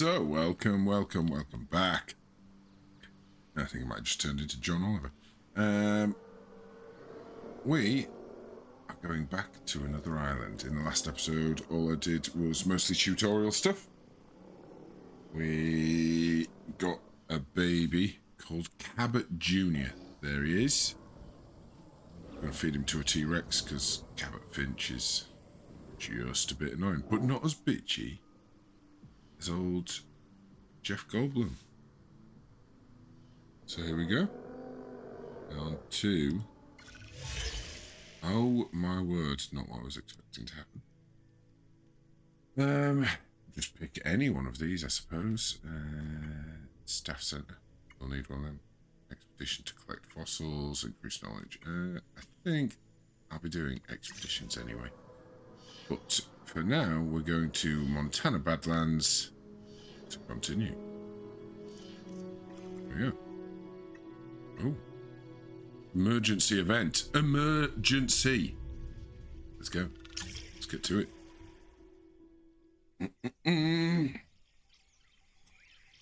So, welcome back. I think I might have just turned into John Oliver. We are going back to another island. In the last episode, all I did was mostly tutorial stuff. We got a baby called Cabot Jr. There he is. I'm going to feed him to a T-Rex because Cabot Finch is just a bit annoying, but not as bitchy as old Jeff Goldblum. So here we go. On to... Oh my word, not what I was expecting to happen. Just pick any one of these, I suppose. Staff Centre. We'll need one of them. Expedition to collect fossils, increase knowledge. I think I'll be doing expeditions anyway. But for now, we're going to Montana Badlands to continue. There we go. Oh. Emergency event. Emergency. Let's go. Let's get to it.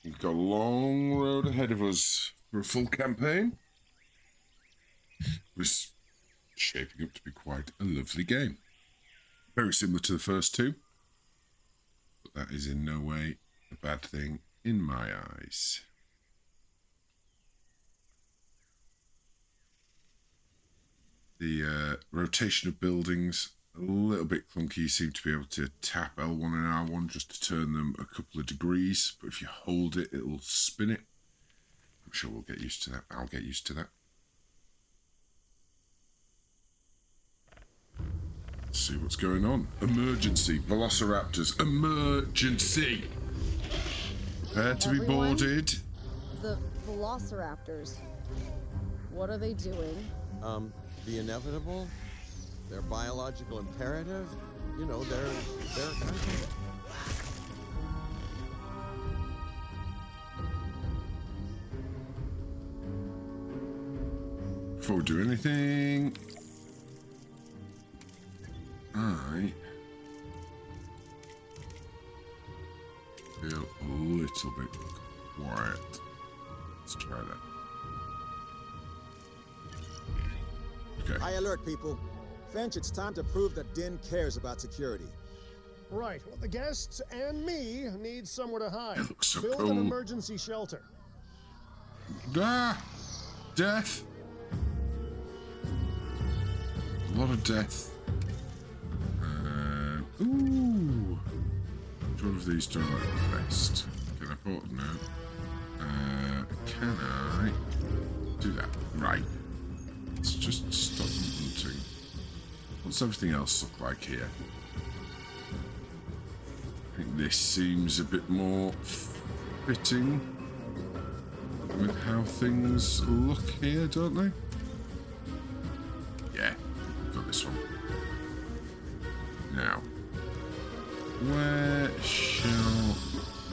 We've got a long road ahead of us for a full campaign. It's shaping up to be quite a lovely game. Very similar to the first two. But that is in no way a bad thing in my eyes. The rotation of buildings, a little bit clunky. You seem to be able to tap L1 and R1 just to turn them a couple of degrees. But if you hold it, it'll spin it. I'm sure we'll get used to that. I'll get used to that. Let's see what's going on. Emergency. Velociraptors. Emergency. Prepare to be boarded. The Velociraptors. What are they doing? The inevitable, their biological imperative, you know, they're Before we do anything, I feel a little bit quiet. Let's try that. Okay. High alert, people. Finch, it's time to prove that Din cares about security. Right. Well, the guests and me need somewhere to hide. It looks so Build cool. an emergency shelter. Ah! Death! A lot of death. Ooh! Which one of these do I like the best? Can I port them now? Can I do that? Right. Let's just stop hunting. What's everything else look like here? I think this seems a bit more fitting with how things look here, don't they? Yeah, got this one. Now, where shall...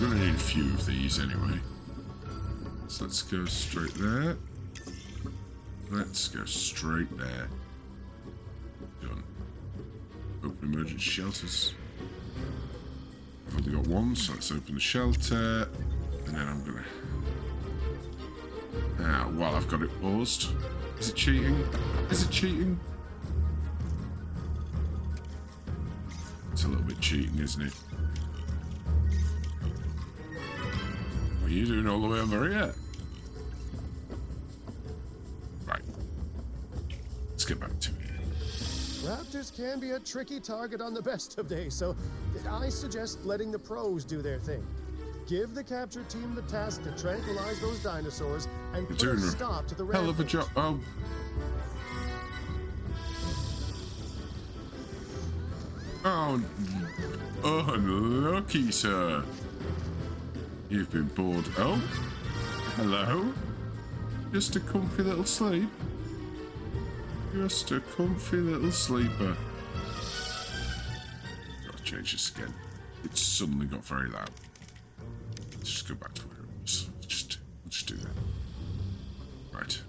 We're going to need a few of these anyway. So let's go straight there. Let's go straight there. Done. Open emergency shelters. I've only got one, so let's open the shelter. And then I'm gonna... while I've got it paused. Is it cheating? Is it cheating? It's a little bit cheating, isn't it? What are you doing all the way over here? Right. Let's get back to it. Raptors can be a tricky target on the best of days, so I suggest letting the pros do their thing. Give the capture team the task to tranquilize those dinosaurs and put a stop to the hell of a rampage. job. Oh. Oh, unlucky, sir. You've been bored. Oh, hello. Just a comfy little sleep. Just a comfy little sleeper. Gotta change this again. It suddenly got very loud. Let's just go back to where it was. Let's just do that. Right.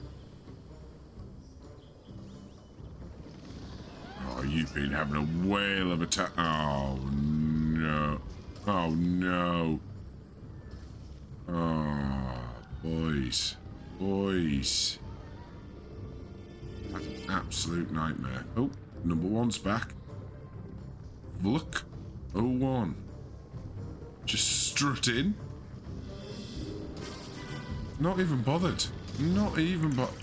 Oh, you've been having a whale of a time. Oh, no. Oh, no. Oh, boys. Boys. That's an absolute nightmare. Oh, number one's back. Look. 01. Just strutting. Not even bothered. Not even bothered.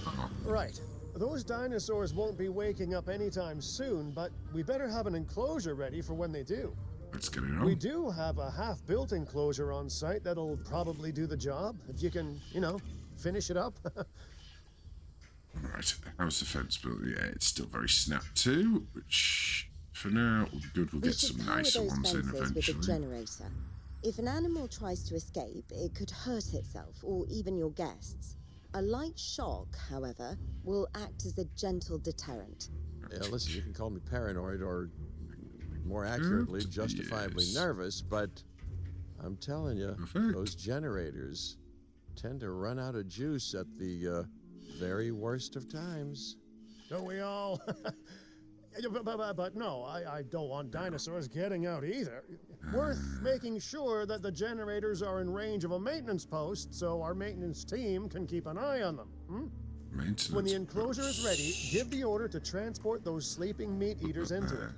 Oh. Right. Those dinosaurs won't be waking up anytime soon, but we better have an enclosure ready for when they do. Let's get it on. We do have a half-built enclosure on site that'll probably do the job, if you can, you know, finish it up. Right, how's the fence built? Yeah, it's still very snapped too, which for now will be good. We'll We get should some power nicer those ones in fences with a eventually. generator. If an animal tries to escape, it could hurt itself or even your guests. A light shock, however, will act as a gentle deterrent. Yeah, listen, you can call me paranoid or, more accurately, justifiably Yes. nervous, but I'm telling you, Perfect. those generators tend to run out of juice at the very worst of times. Don't we all? But no, I don't want dinosaurs getting out either. Worth making sure that the generators are in range of a maintenance post so our maintenance team can keep an eye on them. Maintenance. When the enclosure is ready, posts. give the order to transport those sleeping meat eaters into it.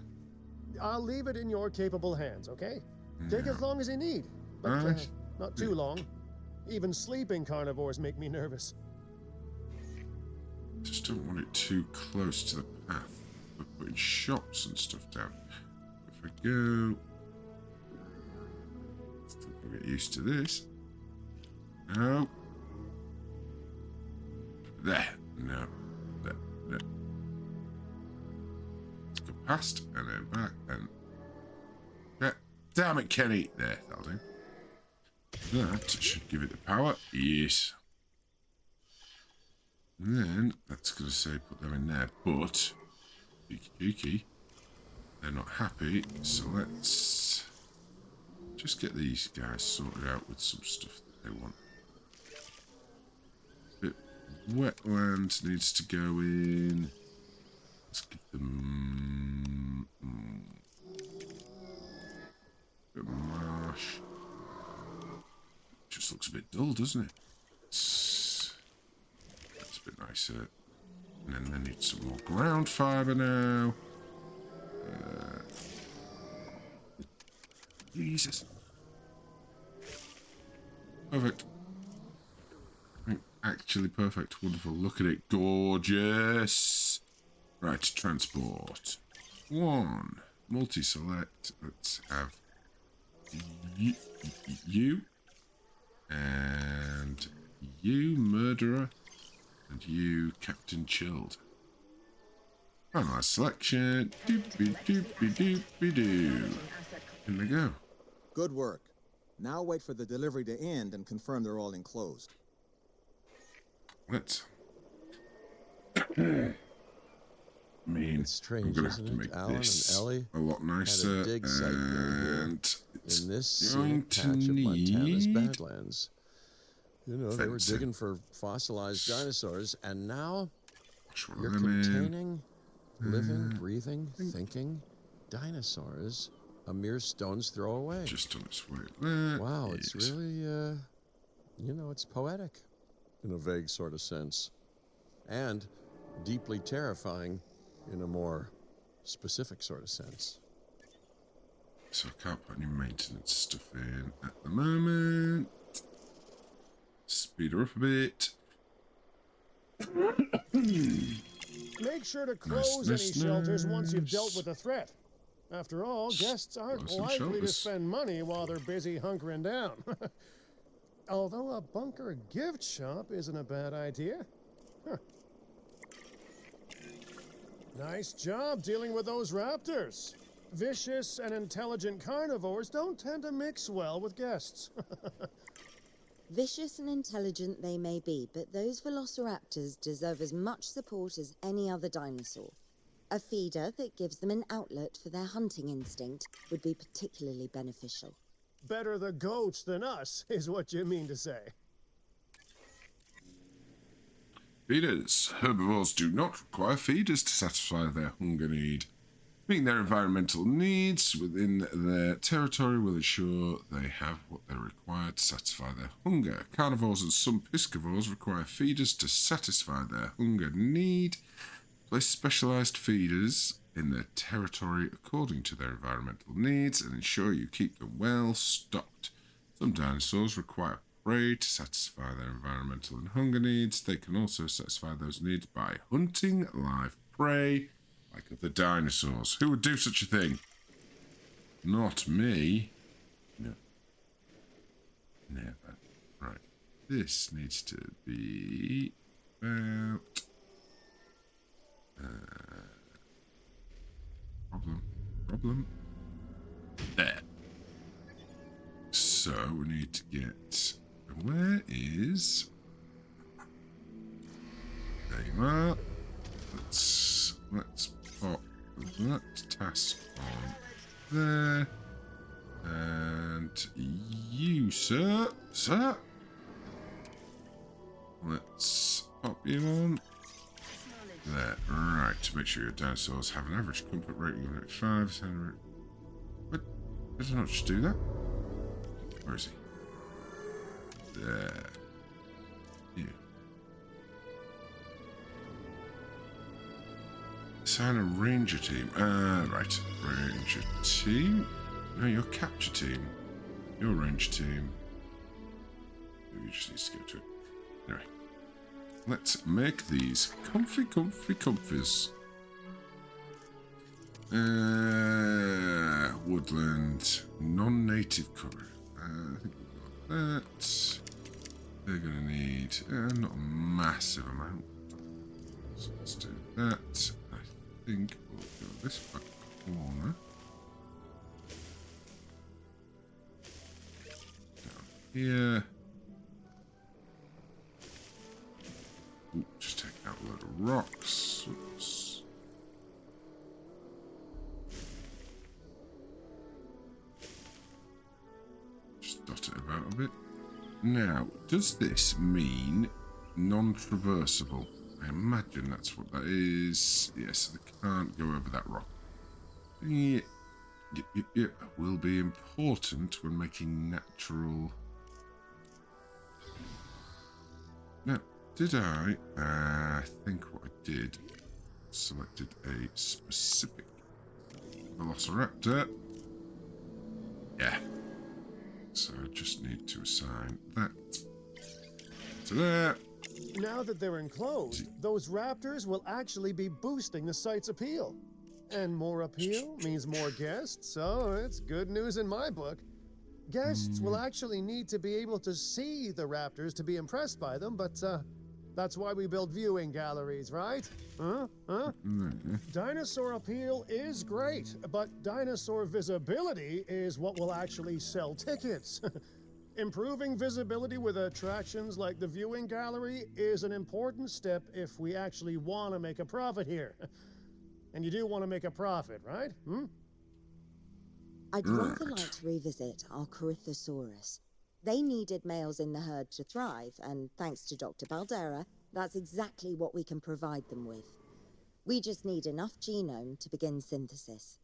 I'll leave it in your capable hands, okay? Take as long as you need, but Right. not too long. Even sleeping carnivores make me nervous. Just don't want it too close to the path. We're putting shops and stuff down. If I go, I'll get used to this. No. There. No. There. There. Let's go past and then back and. Yeah. Damn it, Kenny. There. That'll do. That should give it the power. Yes. And then that's going to say put them in there, but cheeky, they're not happy. So let's just get these guys sorted out with some stuff that they want. Bit wetland needs to go in. Let's give them bit of marsh. Just looks a bit dull, doesn't it? That's a bit nicer. And then they need some more ground fibre now. Jesus. Perfect. Actually perfect. Wonderful. Look at it. Gorgeous. Right, transport. 1. Multi-select. Let's have you. And you, murderer. And you, Captain Chilled. Finalised selection. Doopy-doopy-doopy-doo. In they go. Good work. Now wait for the delivery to end and confirm they're all enclosed. Let's. I mean, It's strange, I'm gonna have isn't to it? make Alan and this Ellie a lot nicer, dig site near here, and it's in this going scenic to patch of Montana's need Badlands. You know, they were fencing. digging for fossilized dinosaurs, and now Wash one you're of them in. containing living, breathing, thinking dinosaurs a mere stone's throw away. Just on its way there. Wow, it's Yes. really, you know, it's poetic in a vague sort of sense. And deeply terrifying in a more specific sort of sense. So I can't put any maintenance stuff in at the moment. Speed her up a bit. Make sure to close any shelters once you've dealt with the threat. After all, guests aren't Close some likely to shelters. spend money while they're busy hunkering down. Although a bunker gift shop isn't a bad idea. Huh. Nice job dealing with those raptors. Vicious and intelligent carnivores don't tend to mix well with guests. Vicious and intelligent they may be, but those velociraptors deserve as much support as any other dinosaur. A feeder that gives them an outlet for their hunting instinct would be particularly beneficial. Better the goats than us, is what you mean to say. Feeders. Herbivores do not require feeders to satisfy their hunger need. Meeting their environmental needs within their territory will ensure they have what they require to satisfy their hunger. Carnivores and some piscivores require feeders to satisfy their hunger need. Place specialised feeders in their territory according to their environmental needs and ensure you keep them well stocked. Some dinosaurs require prey to satisfy their environmental and hunger needs. They can also satisfy those needs by hunting live prey like other dinosaurs. Who would do such a thing? Not me. No. Never. Right. This needs to be about... Problem. There. So we need to get... Where is... There you are. Let's pop that task on there. And you, sir. Let's pop you on there. Right, to make sure your dinosaurs have an average comfort rating of 5. What? Did I not just do that? Where is he? There. Yeah. Assign a ranger team. Right. Ranger team. No, your capture team. Your range team. Maybe you just need to go to it. Anyway. Let's make these comfies. Woodland. Non-native cover. I think we've got that. They're going to need not a massive amount. So let's do that. I think we'll go this back corner. Down here. Ooh, just take out a load of rocks. Oops. Just dot it about a bit. Now, does this mean non-traversable? I imagine that's what that is. Yes, they can't go over that rock. Yeah, will be important when making natural... Now, did I think what I did, selected a specific Velociraptor. Yeah. So I just need to assign that to there. Now that they're enclosed, those raptors will actually be boosting the site's appeal. And more appeal means more guests, so it's good news in my book. Guests will actually need to be able to see the raptors to be impressed by them, but that's why we build viewing galleries, right? Dinosaur appeal is great, but dinosaur visibility is what will actually sell tickets. Improving visibility with attractions like the viewing gallery is an important step if we actually want to make a profit here. And you do want to make a profit, right? I'd rather like to revisit our Corythosaurus. They needed males in the herd to thrive, and thanks to Dr. Baldera, that's exactly what we can provide them with. We just need enough genome to begin synthesis.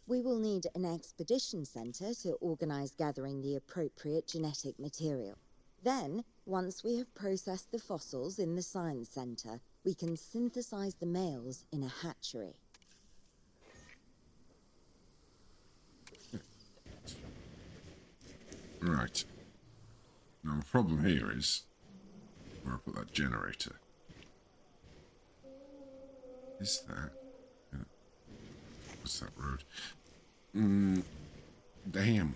We will need an expedition center to organize gathering the appropriate genetic material. Then, once we have processed the fossils in the science center, we can synthesize the males in a hatchery. Right. Now the problem here is where I put that generator. Is that... What's that road? Damn.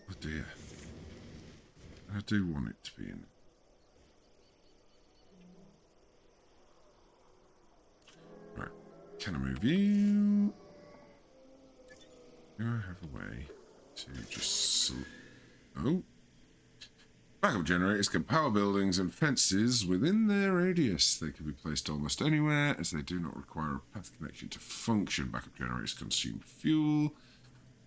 Oh dear. I do want it to be in. Right. Can I move you? Do I have a way to just... Oh. Backup generators can power buildings and fences within their radius. They can be placed almost anywhere, as they do not require a path connection to function. Backup generators consume fuel.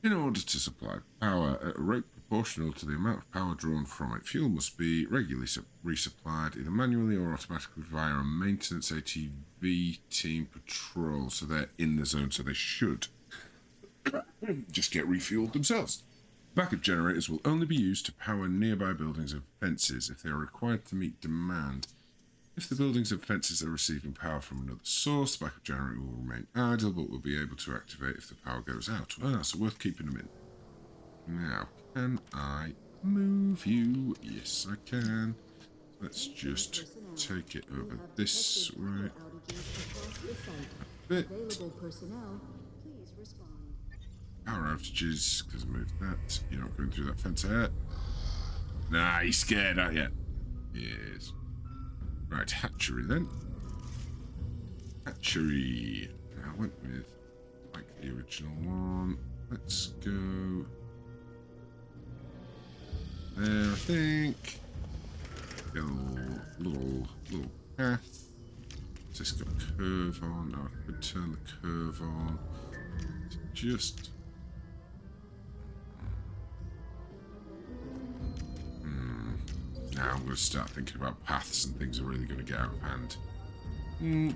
In order to supply power at a rate proportional to the amount of power drawn from it, fuel must be regularly resupplied, either manually or automatically via a maintenance ATV team patrol. So they're in the zone, so they should just get refueled themselves. Backup generators will only be used to power nearby buildings and fences if they are required to meet demand. If the buildings and fences are receiving power from another source, the backup generator will remain idle, but will be able to activate if the power goes out. Ah, so worth keeping them in. Now, can I move you? Yes, I can. Let's just take it over this way. A bit. Power outages, because I moved that. You're not going through that fence here. Nah, he's scared, aren't you? Yes. Right, hatchery then. Hatchery. I went with like the original one. Let's go there, I think. Get a little path. Has this got a curve on? No, I could turn the curve on. Just now I'm going to start thinking about paths and things are really going to get out of hand. I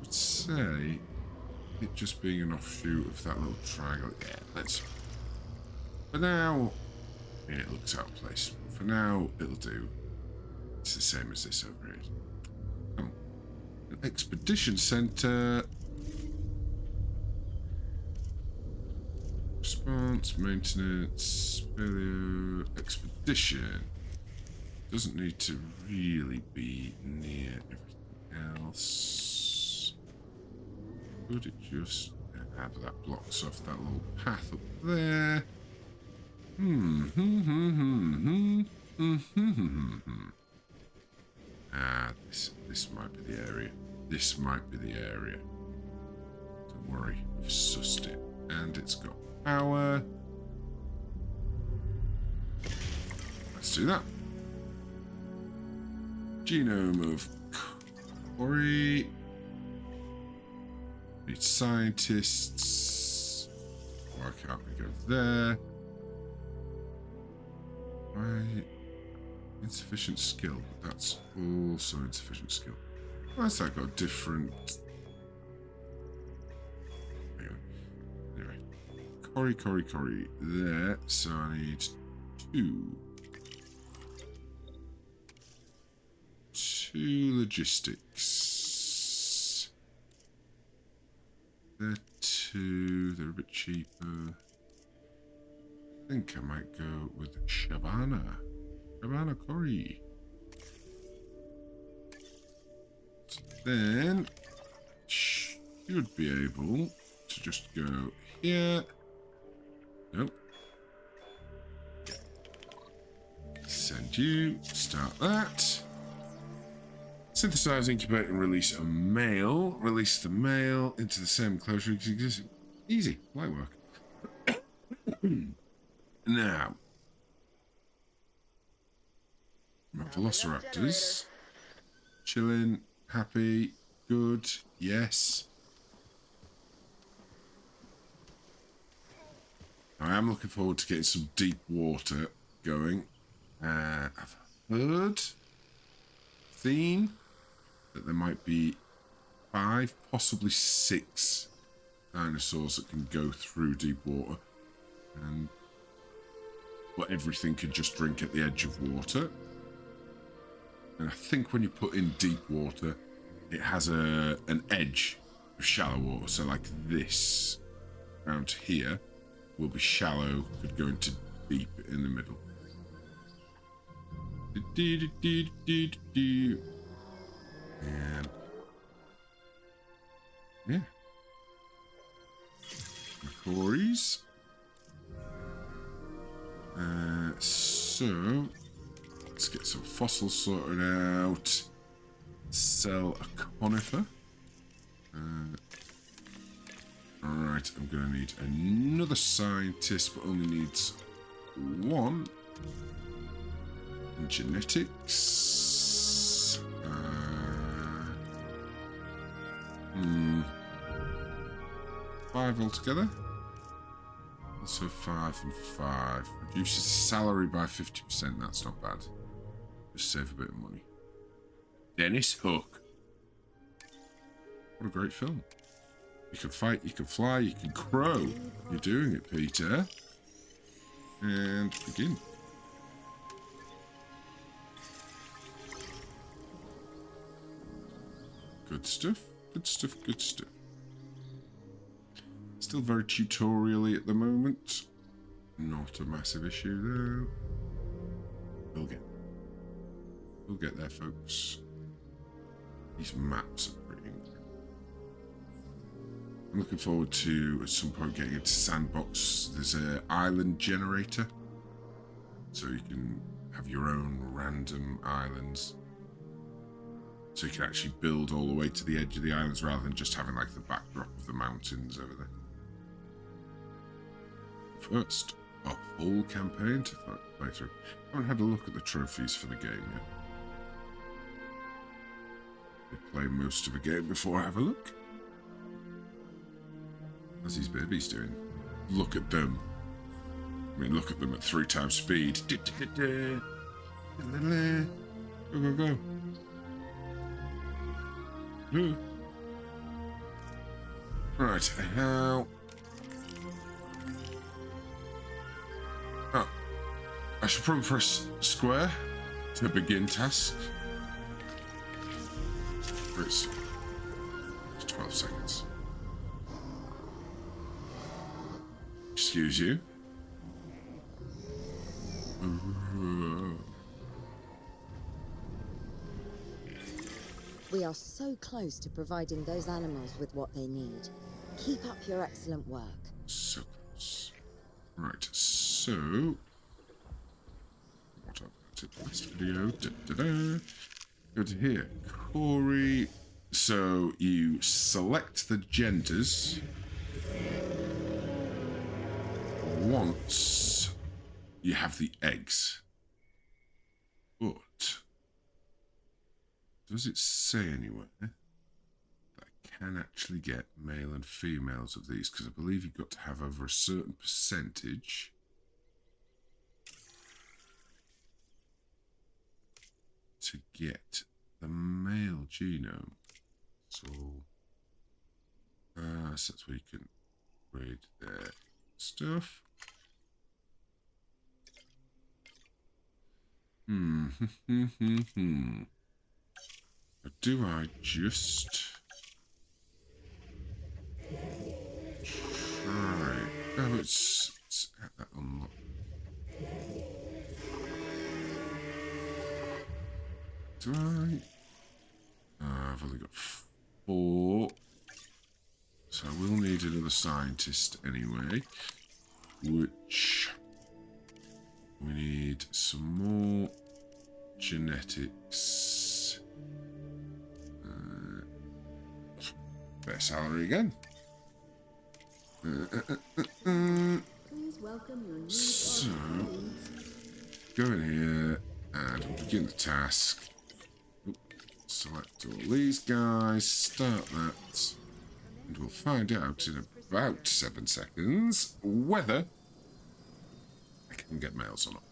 would say it just being an offshoot of that little triangle. Yeah, let's. For now, it looks out of place. For now, it'll do. It's the same as this over here. Oh, an expedition center. Response, maintenance, failure, expedition. Doesn't need to really be near everything else. Could it just have that blocks off that little path up there? Ah, this might be the area. This might be the area. Don't worry, we've sussed it. And it's got power. Let's do that. Genome of Corey. Need scientists. Why can't we go there? Why? Insufficient skill. That's also insufficient skill. Why has that got different? Anyway. Corey. There. So I need two logistics. They're two. They're a bit cheaper. I think I might go with Shabana Corey. So then should be able to just go here. Nope. Send you. Start that. Synthesize, incubate, and release a male. Release the male into the same enclosure as existing. Easy. Light work. Now. My velociraptors. Chilling. Happy. Good. Yes. I am looking forward to getting some deep water going. I've seen that there might be 5, possibly 6 dinosaurs that can go through deep water, and but everything can just drink at the edge of water. And I think when you put in deep water, it has an edge of shallow water. So like this around here will be shallow, could go into deep in the middle. And yeah, Corey's. So let's get some fossils sorted out. Sell a conifer. Alright, I'm gonna need another scientist, but only needs 1. In genetics. 5 altogether. So 5 and 5. Reduces salary by 50%. That's not bad. Just save a bit of money. Dennis Hook. What a great film. You can fight, you can fly, you can crow. You're doing it, Peter. And begin. Good stuff, good stuff, good stuff. Still very tutorial-y at the moment. Not a massive issue though. We'll get there, folks. These maps are pretty incredible. I'm looking forward to at some point getting into Sandbox. There's an island generator, so you can have your own random islands. So you can actually build all the way to the edge of the islands rather than just having like the backdrop of the mountains over there. First, a whole campaign to play through. I haven't had a look at the trophies for the game yet. I play most of the game before I have a look. How's these babies doing? Look at them. I mean, look at them at 3 times speed. Go, go, go. Right, how... Oh. I should probably press square to begin task. It's 12 seconds. Excuse you. We are so close to providing those animals with what they need. Keep up your excellent work. So close. Right, so... What I did last video. Go to here. Corey. So you select the genders once you have the eggs. But does it say anywhere that I can actually get male and females of these? Because I believe you've got to have over a certain percentage to get the male genome. So that's where you can read their stuff. Or do I just try? Oh, it's at that unlock. Do I? I've only got 4. So I will need another scientist anyway. Which we need some more genetics. Better salary again. Please welcome your new So go in here and we'll begin the task. Select all these guys, start that, and we'll find out in about 7 seconds whether I can get males or not.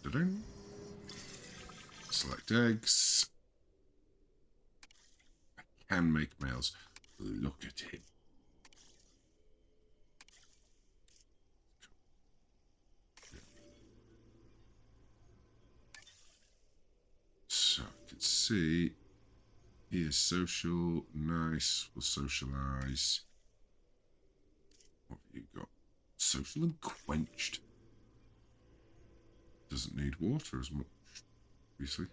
Da-da-ding. Select eggs. I can make males. Look at him. So I can see he is social, nice, will socialize. What have you got? Social and quenched. Doesn't need water as much, obviously.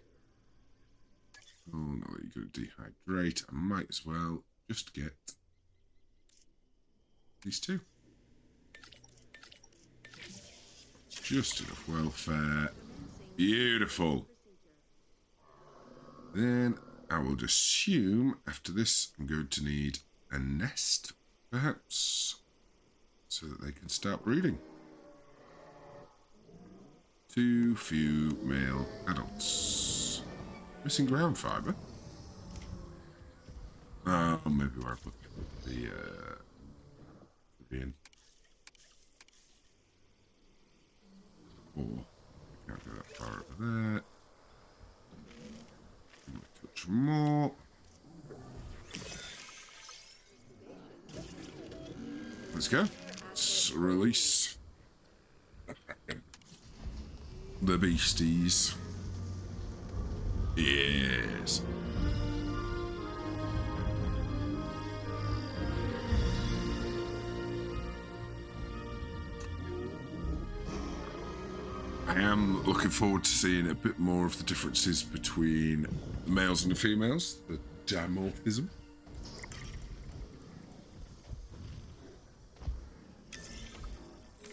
Oh, now that you're going to dehydrate, I might as well just get these 2. Just enough welfare. Beautiful. Then I will assume after this I'm going to need a nest, perhaps, so that they can start breeding. Too few male adults. Missing ground fibre. Maybe where I put the in. there. Touch more. Let's go. Let's release the beasties. Yes. I am looking forward to seeing a bit more of the differences between the males and the females, the dimorphism.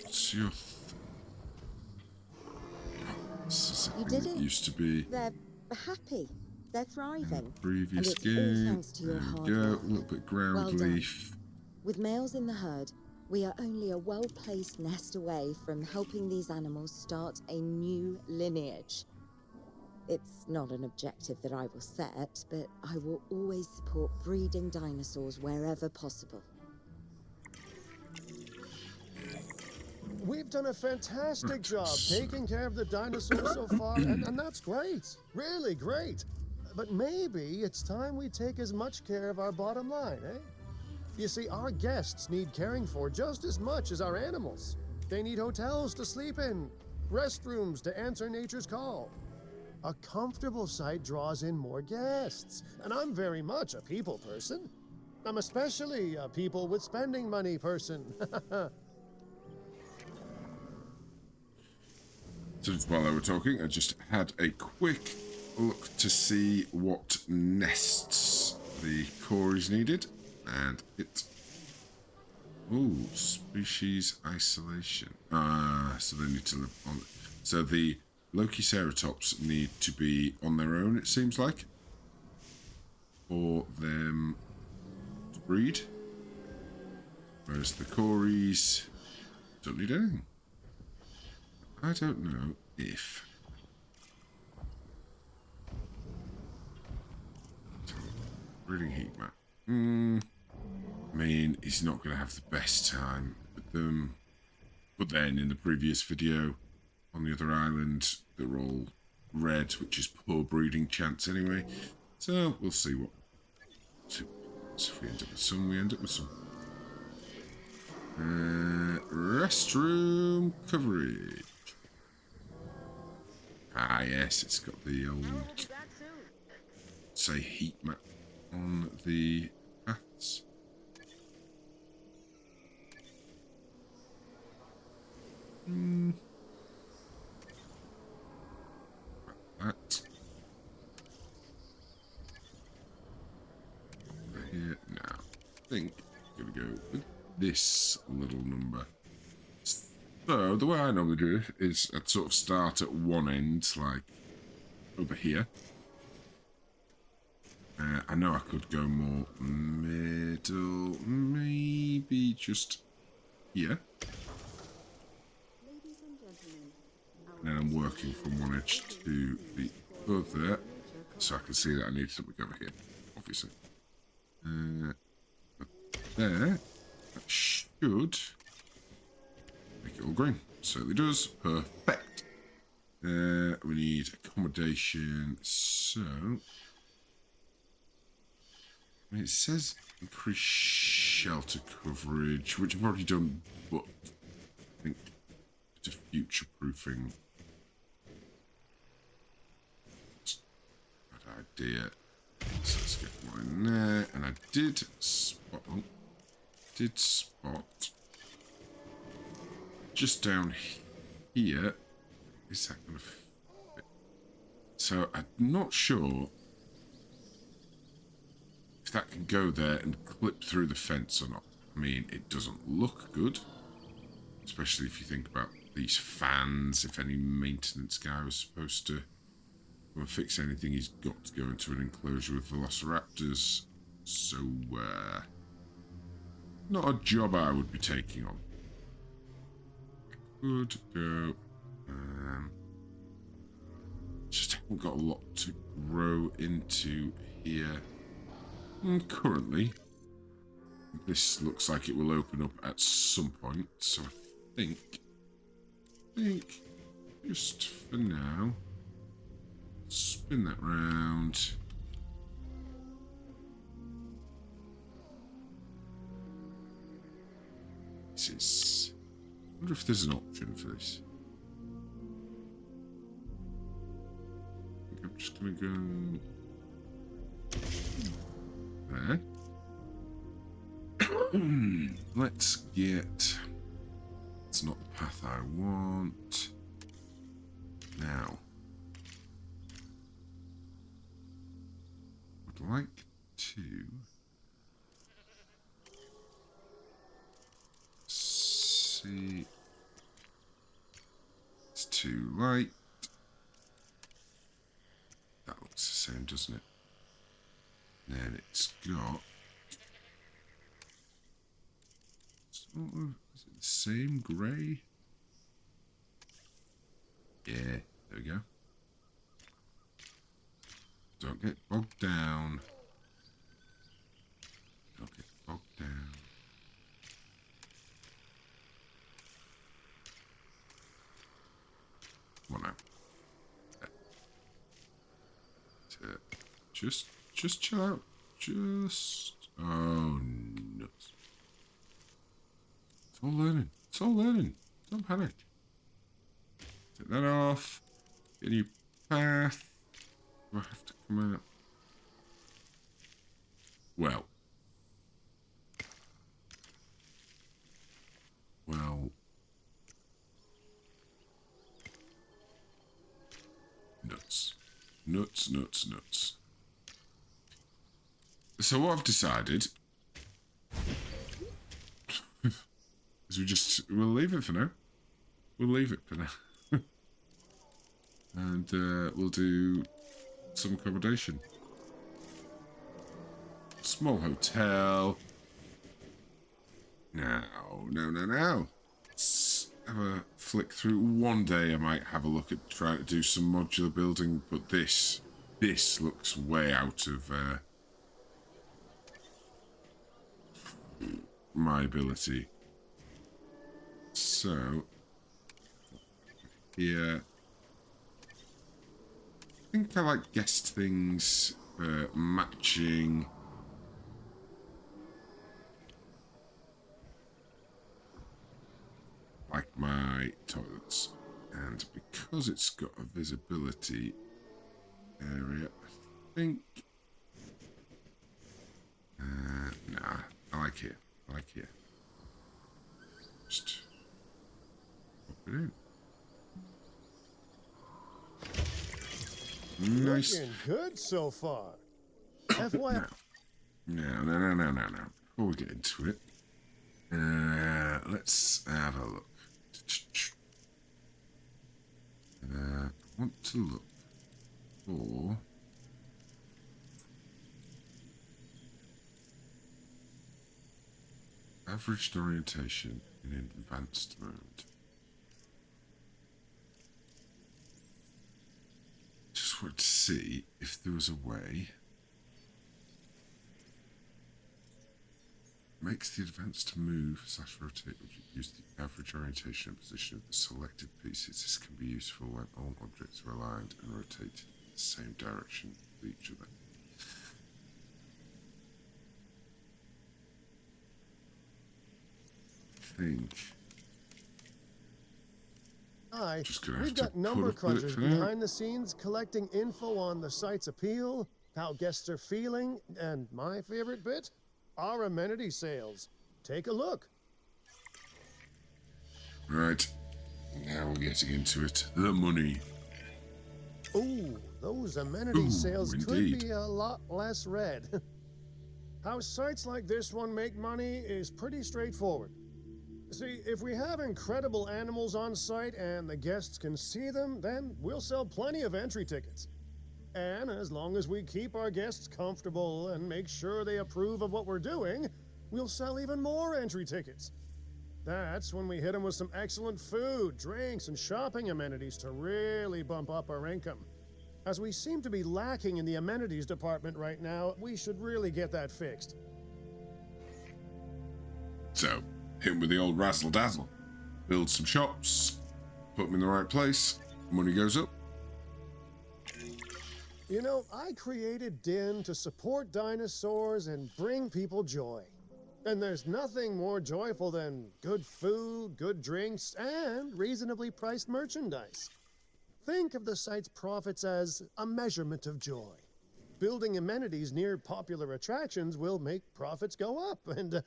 What's your this is You something did that it. used to be They're happy. They're thriving. previous and it's all game. thanks to your There we hard go. work. A little bit ground Well done. leaf. With males in the herd, we are only a well-placed nest away from helping these animals start a new lineage. It's not an objective that I will set, but I will always support breeding dinosaurs wherever possible. We've done a fantastic Right, job so- taking care of the dinosaurs so far, and that's great. Really great. But maybe it's time we take as much care of our bottom line, eh? You see, our guests need caring for just as much as our animals. They need hotels to sleep in, restrooms to answer nature's call. A comfortable site draws in more guests, and I'm very much a people person. I'm especially a people with spending money person. So just while they were talking, I just had a quick look to see what nests the Corys needed, and it. Ooh, species isolation. So they need to live on. So the Lokiceratops need to be on their own, it seems like, for them to breed. Whereas the Corys don't need anything. I don't know if breeding heat map. I mean, he's not going to have the best time with them. But then in the previous video on the other island, they're all red, which is poor breeding chance anyway. So we'll see what. So if we end up with some, we end up with some. Restroom coverage. Ah, yes, it's got the old, say, heat map on the paths. That. Here now. I think I'm going to go with this little number. So, the way I normally do it is I'd sort of start at one end, like over here. I know I could go more middle, maybe just here. Ladies and gentlemen, And then I'm working from one edge to the other, so I can see that I need something over here, obviously. But there, that should make it all green. Certainly does. Perfect. We need accommodation. So, I mean, it says increase shelter coverage, which I've already done, but I think it's a future proofing. Bad idea. So let's get one in there, and I did spot. Oh, did spot. Just down here, is that going to fit? So I'm not sure if that can go there and clip through the fence or not. I mean, it doesn't look good, especially if you think about these fans. If any maintenance guy was supposed to come and fix anything, he's got to go into an enclosure with velociraptors. So, not a job I would be taking on. Could go. Just haven't got a lot to grow into here. And currently, this looks like it will open up at some point. So I think just for now, spin that round. This is... I wonder if there's an option for this. I think I'm just going to go... there. Let's get... It's not the path I want. Now. I'd like to... see... It's too light. That looks the same, doesn't it? And then it's got... Is it the same grey? Yeah, there we go. Don't get bogged down. Don't get bogged down. Come on now. Just chill out. Just... Oh, nuts. It's all learning. It's all learning. Don't panic. Take that off. Get a new path. Do I have to come out? Well. Well. Nuts. Nuts, nuts, nuts. So what I've decided is we'll leave it for now. We'll leave it for now. And we'll do some accommodation. Small hotel. Now. Let's have a flick through. One day I might have a look at trying to do some modular building, but this looks way out of my ability. So, here, I think I like guest things, matching. Like my toilets. And because it's got a visibility area, I think... nah, I like here. I like here. Just pop it in. Nice. Looking good so far. FYI. No. Before we get into it, let's have a look. I want to look for averaged orientation in advanced mode. Just want to see if there was a way. Makes the advanced move / rotate, which use the average orientation and position of the selected pieces. This can be useful when all objects are aligned and rotated in the same direction with each other. I think. We've got number crunchers behind the scenes collecting info on the site's appeal, how guests are feeling, and my favorite bit, our amenity sales. Take a look. Right. Now we're getting into it. The money. Ooh, those amenity sales indeed. could be a lot less red. How sites like this one make money is pretty straightforward. See, if we have incredible animals on site and the guests can see them, then we'll sell plenty of entry tickets. And as long as we keep our guests comfortable and make sure they approve of what we're doing, we'll sell even more entry tickets. That's when we hit them with some excellent food, drinks, and shopping amenities to really bump up our income. As we seem to be lacking in the amenities department right now, we should really get that fixed. So, hit him with the old razzle-dazzle. Build some shops, put them in the right place, money goes up. You know, I created Din to support dinosaurs and bring people joy. And there's nothing more joyful than good food, good drinks, and reasonably priced merchandise. Think of the site's profits as a measurement of joy. Building amenities near popular attractions will make profits go up, and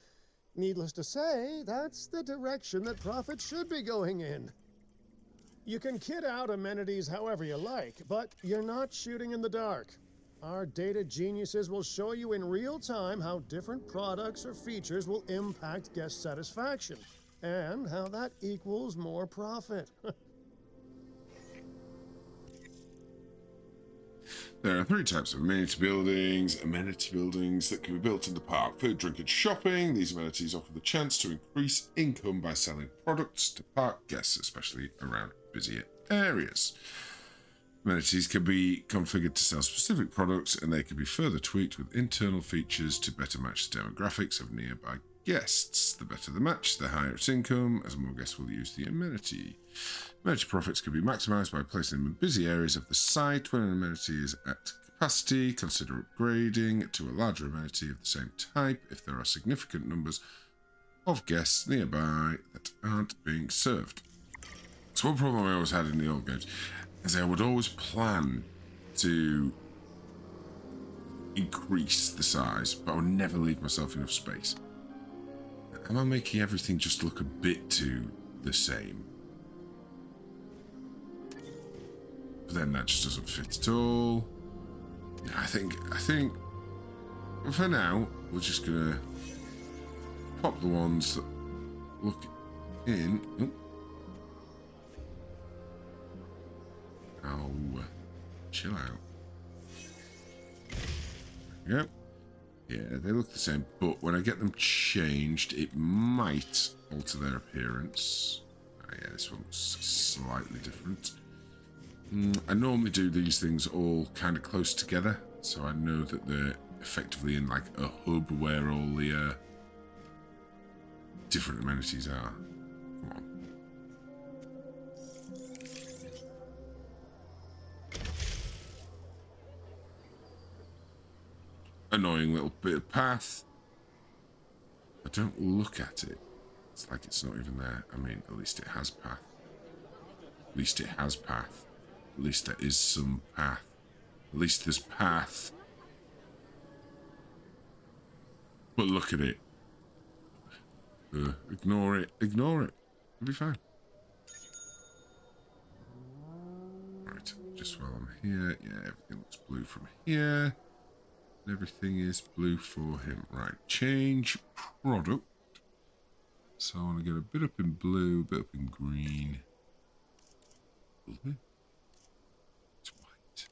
needless to say, that's the direction that profits should be going in. You can kit out amenities however you like, but you're not shooting in the dark. Our data geniuses will show you in real time how different products or features will impact guest satisfaction, and how that equals more profit. There are 3 types of amenity buildings. Amenity buildings that can be built in the park: food, drink, and shopping. These amenities offer the chance to increase income by selling products to park guests, especially around busier areas. Amenities can be configured to sell specific products, and they can be further tweaked with internal features to better match the demographics of nearby guests. The better the match, the higher its income, as more guests will use the amenity. Amenity profits can be maximised by placing them in busy areas of the site. When an amenity is at capacity, consider upgrading to a larger amenity of the same type if there are significant numbers of guests nearby that aren't being served. So one problem I always had in the old games is I would always plan to increase the size, but I would never leave myself enough space. Am I making everything just look a bit too the same? But then that just doesn't fit at all. I think for now we're just gonna pop the ones that look in. Oh, chill out. Yep. Yeah, they look the same, but when I get them changed, it might alter their appearance. Oh, yeah, this one's slightly different. I normally do these things all kind of close together, so I know that they're effectively in like a hub where all the different amenities are. Come on. Annoying little bit of path. I don't look at it. It's like it's not even there. I mean, at least it has path. At least it has path. At least there is some path. At least there's path. But look at it. Ignore it. Ignore it. It'll be fine. Right, just while I'm here. Yeah, everything looks blue from here. Everything is blue for him. Right, change product. So I want to get a bit up in blue, a bit up in green. Blue. It's white.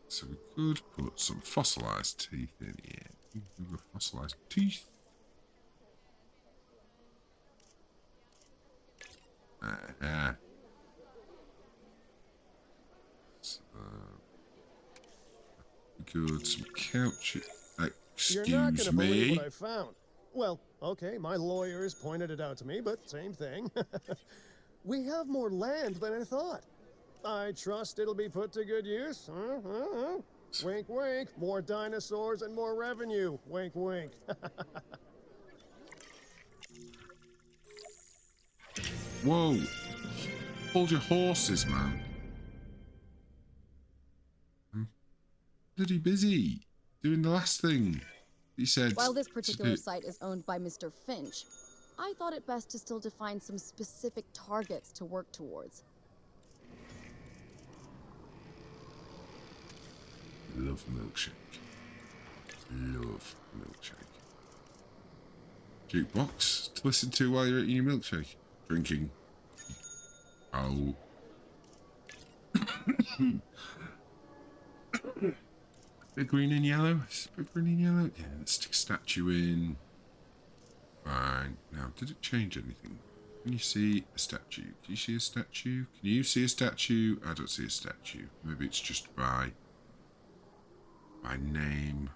So we could put some fossilized teeth in here. We've got fossilized teeth. Good, some couches. You're not Excuse gonna believe me. what I found. Well, okay, my lawyers pointed it out to me, but same thing. We have more land than I thought. I trust it'll be put to good use. Wink, wink. More dinosaurs and more revenue. Wink, wink. Whoa. Hold your horses, man. I'm bloody busy doing the last thing he said. While this particular site is owned by Mr. Finch, I thought it best to still define some specific targets to work towards. Love milkshake. Love milkshake. Jukebox to listen to while you're eating your milkshake. Drinking. Oh. Bit green and yellow. Bit green and yellow. Yeah, let's stick a statue in. Fine. Now, did it change anything? Can you see a statue? Can you see a statue? Can you see a statue? I don't see a statue. Maybe it's just by name.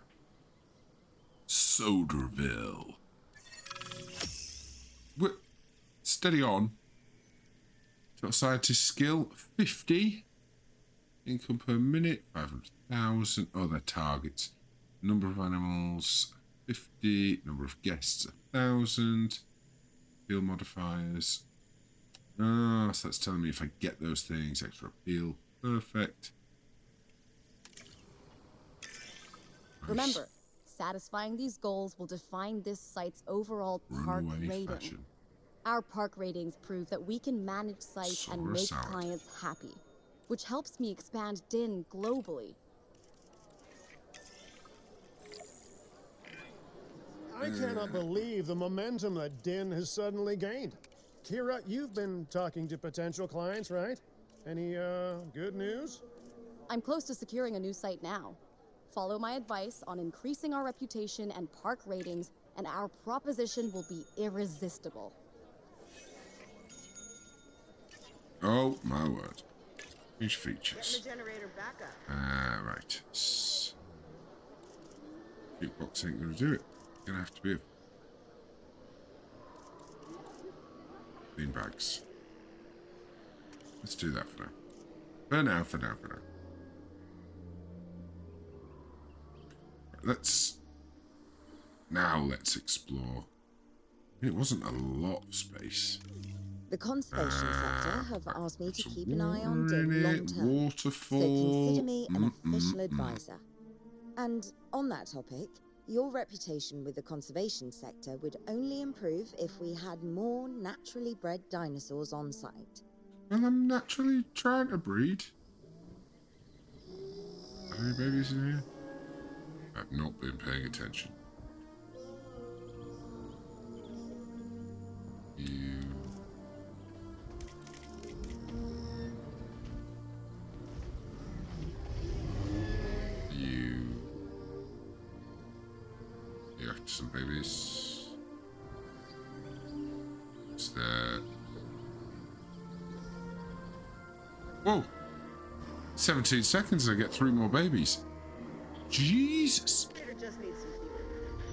Soderville. What? Steady on. Got scientist skill 50. Income per minute, 500,000. Oh, they're targets. Number of animals, 50. Number of guests, 1,000. Appeal modifiers. Ah, so that's telling me if I get those things, extra appeal. Perfect. Nice. Remember, satisfying these goals will define this site's overall park Runaway rating. fashion. Our park ratings prove that we can manage sites Saw and a make salad. clients happy, which helps me expand DIN globally. I cannot believe the momentum that Din has suddenly gained. Kira, you've been talking to potential clients, right? Any, good news? I'm close to securing a new site now. Follow my advice on increasing our reputation and park ratings, and our proposition will be irresistible. Oh, my word. Huge features. The generator back up. Right. Jukebox ain't gonna do it. Gonna have to be a bean bags. Let's do that for now. For now. Let's explore. It wasn't a lot of space. The conservation sector have asked me to Some keep an eye on water in Din it, long term. waterfall. So consider me an official advisor. And on that topic, your reputation with the conservation sector would only improve if we had more naturally bred dinosaurs on site. Well, I'm naturally trying to breed. Are there any babies in here? I've not been paying attention. You. Yeah, some babies. Is that? Whoa! 17 seconds, I get 3 more babies. Jesus! Just needs some fuel.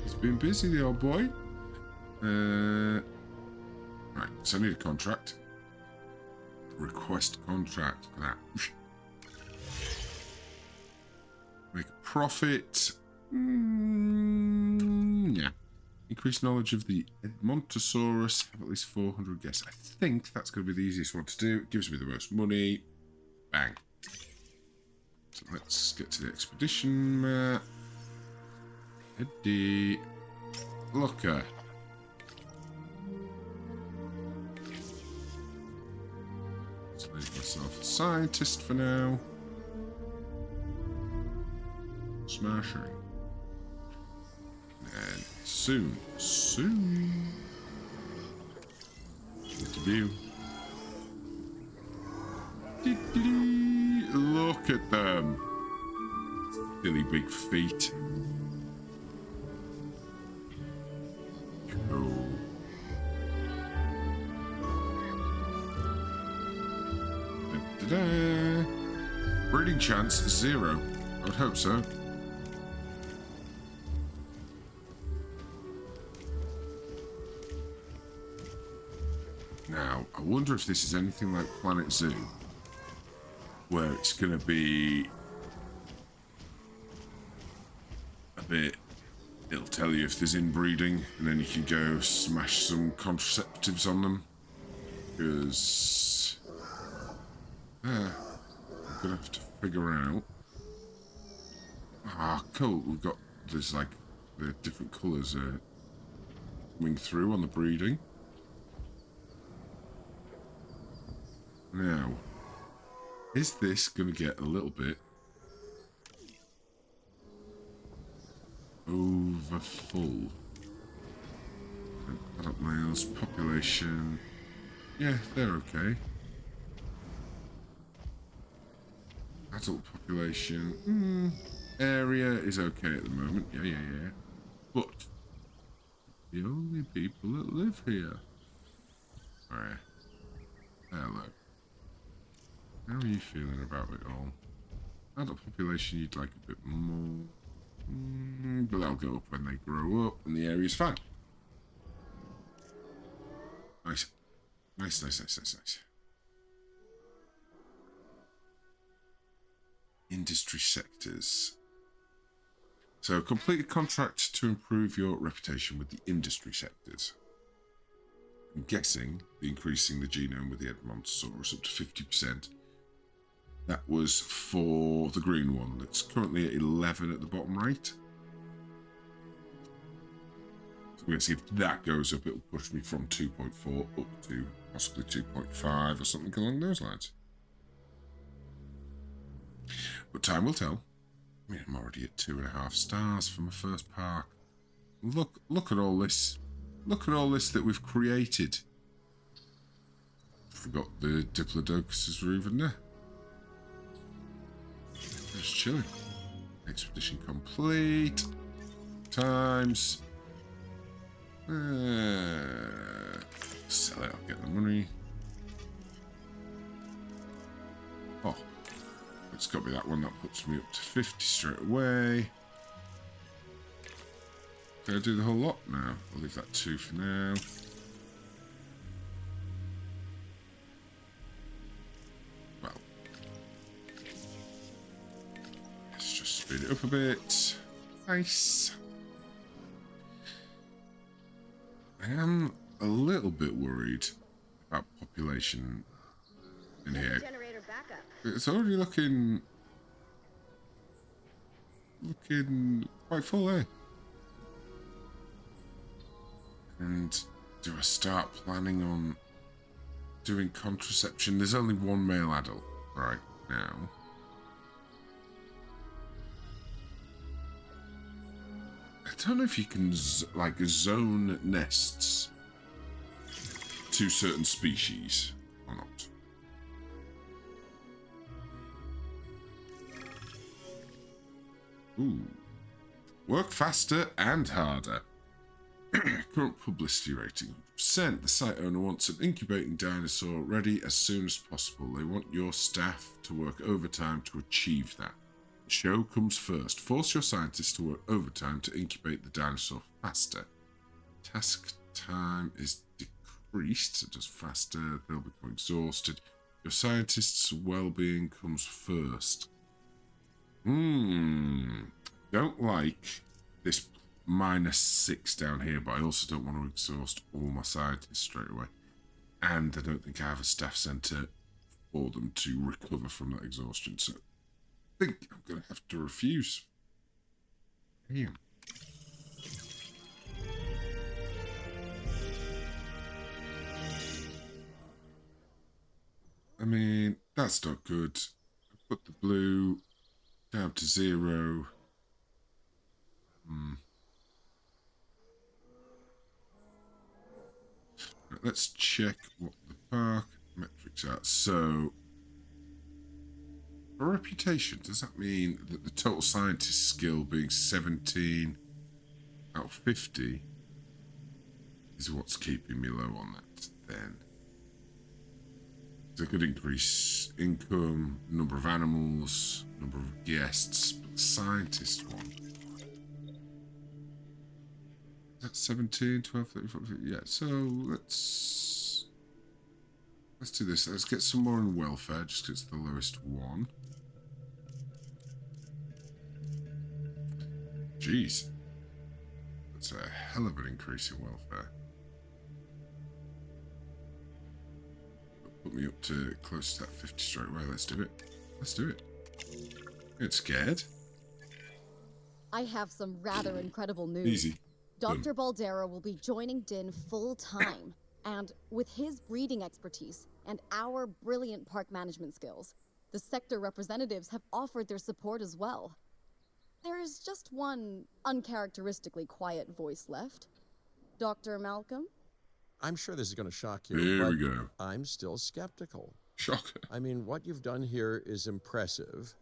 He's been busy, the old boy. Right, so I need a contract. Request contract. Look at that. Make a profit. Yeah. Increase knowledge of the Edmontosaurus. Have at least 400 guests. I think that's going to be the easiest one to do. It gives me the most money. Bang. So let's get to the expedition map. Eddie. Looker. Let's leave myself a scientist for now. Smashing. And soon. Interview. Look at them. Silly big feet. Cool. Da-da-da. Breeding chance 0. I would hope so. Now, I wonder if this is anything like Planet Zoo, where it's going to be a bit, it'll tell you if there's inbreeding, and then you can go smash some contraceptives on them, because I'm going to have to figure out. Ah, cool, there's like the different colours coming through on the breeding. Now, is this going to get a little bit over full? Adult males, population. Yeah, they're okay. Adult population. Area is okay at the moment. Yeah. But the only people that live here. Alright. Hello. How are you feeling about it all? Adult population, you'd like a bit more. But that'll go up when they grow up, and the area's fine. Nice. Nice. industry sectors. So complete a contract to improve your reputation with the industry sectors. I'm guessing increasing the genome with the Edmontosaurus up to 50%. That was for the green one. That's currently at 11 at the bottom right. So we're going to see if that goes up. It'll push me from 2.4 up to possibly 2.5 or something along those lines. But time will tell. I mean, I'm already at 2.5 stars for my first park. Look at all this. Look at all this that we've created. Forgot the Diplodocus were even there. Just chilling. Expedition complete. Times. Sell it, I'll get the money. Oh. It's got to be that one. That puts me up to 50 straight away. Can I do the whole lot now? I'll leave that 2 for now. Well, let's just speed it up a bit. Nice. I am a little bit worried about population in here. Generator backup. It's already looking quite full, eh? And do I start planning on doing contraception? There's only one male adult right now. I don't know if you can like zone nests to certain species or not. Ooh. Work faster and harder. Current publicity rating 100%. The site owner wants an incubating dinosaur ready as soon as possible. They want your staff to work overtime to achieve that. The show comes first. Force your scientists to work overtime to incubate the dinosaur faster. Task time is decreased, so just faster. They'll become exhausted. Your scientists' well-being comes first. Don't like this -6 down here, but I also don't want to exhaust all my scientists straight away. And I don't think I have a staff centre for them to recover from that exhaustion, so I think I'm going to have to refuse. Damn. I mean, that's not good. I put the blue down to 0. Right, let's check what the park metrics are. So, for reputation, does that mean that the total scientist skill being 17 out of 50 is what's keeping me low on that then? So it could increase income, number of animals, number of guests, but the scientist one. Is that 17, 12, 13, 14? Yeah, so let's do this. Let's get some more in welfare, just because it's the lowest one. Jeez. That's a hell of an increase in welfare. Put me up to close to that 50 straight away. Let's do it. Let's do it. Get scared. I have some rather incredible news. Easy. Dr. Baldera will be joining Din full-time, and with his breeding expertise and our brilliant park management skills, the sector representatives have offered their support as well. There is just one uncharacteristically quiet voice left. Dr. Malcolm? I'm sure this is going to shock you, Here but we go. I'm still skeptical. Shocker. I mean, what you've done here is impressive,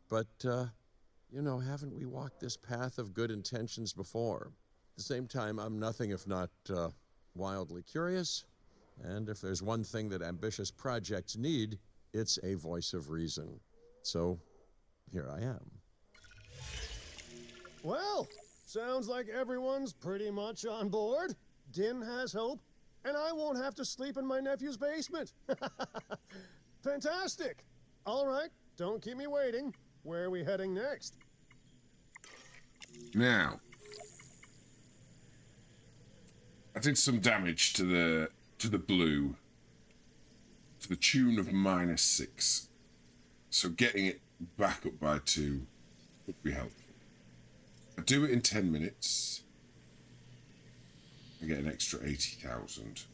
but, you know, haven't we walked this path of good intentions before? At the same time, I'm nothing if not wildly curious, and if there's one thing that ambitious projects need, it's a voice of reason. So, here I am. Well, sounds like everyone's pretty much on board. Din has hope, and I won't have to sleep in my nephew's basement. Fantastic! All right, don't keep me waiting. Where are we heading next? Now, I did some damage to the blue to the tune of -6. So getting it back up by 2 would be helpful. I do it in 10 minutes. I get an extra 80,000.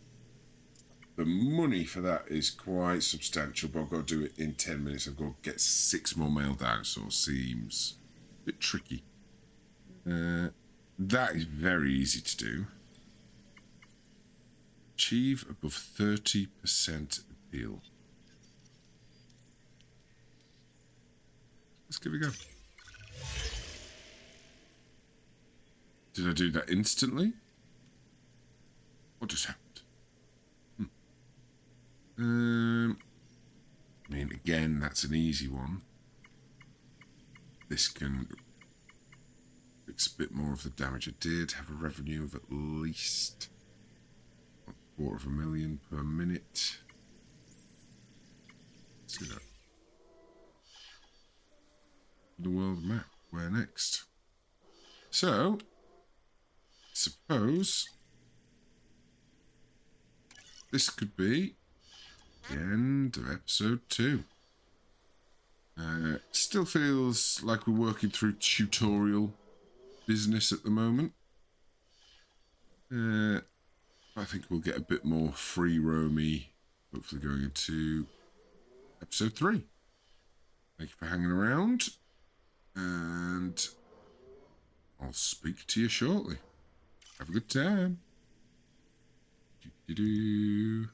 The money for that is quite substantial, but I've got to do it in 10 minutes. I've got to get 6 more male dinosaurs. Seems a bit tricky. That is very easy to do. Achieve above 30% appeal. Let's give it a go. Did I do that instantly? What just happened? I mean, again, that's an easy one. This can fix a bit more of the damage I did. Have a revenue of at least $250,000 per minute. Let's see that. The world map. Where next? So, suppose this could be the end of episode 2. Still feels like we're working through tutorial business at the moment. I think we'll get a bit more free roamy, hopefully going into episode 3. Thank you for hanging around, and I'll speak to you shortly. Have a good time. Do-do-do.